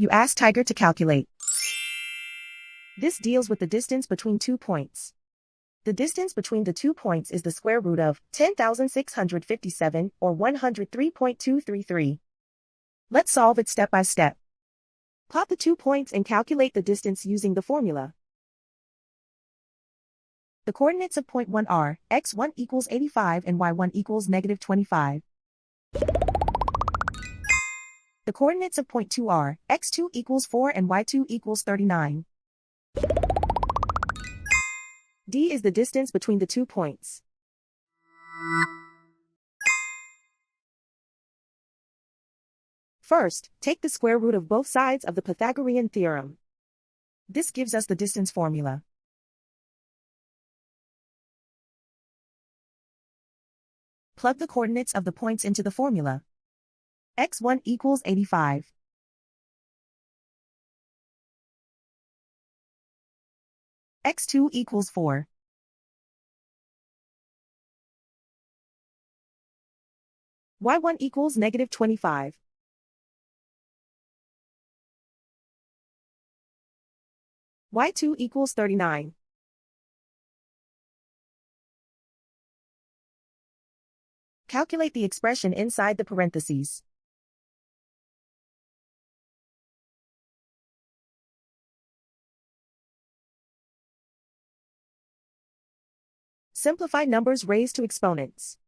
You ask Tiger to calculate. This deals with the distance between 2 points. The distance between the 2 points is the square root of 10,657 or 103.233. Let's solve it step by step. Plot the 2 points and calculate the distance using the formula. The coordinates of point 1 are x1 equals 85 and y1 equals negative 25. The coordinates of point 2 are x2 equals 4 and y2 equals 39. D is the distance between the 2 points. First, take the square root of both sides of the Pythagorean theorem. This gives us the distance formula. Plug the coordinates of the points into the formula. x1 equals 85. x2 equals 4. y1 equals negative 25. y2 equals 39. Calculate the expression inside the parentheses. Simplify numbers raised to exponents.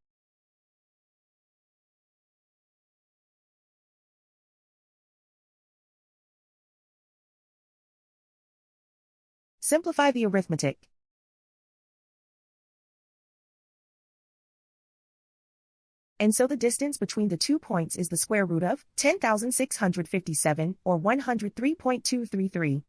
Simplify the arithmetic. And so the distance between the 2 points is the square root of 10,657 or 103.233.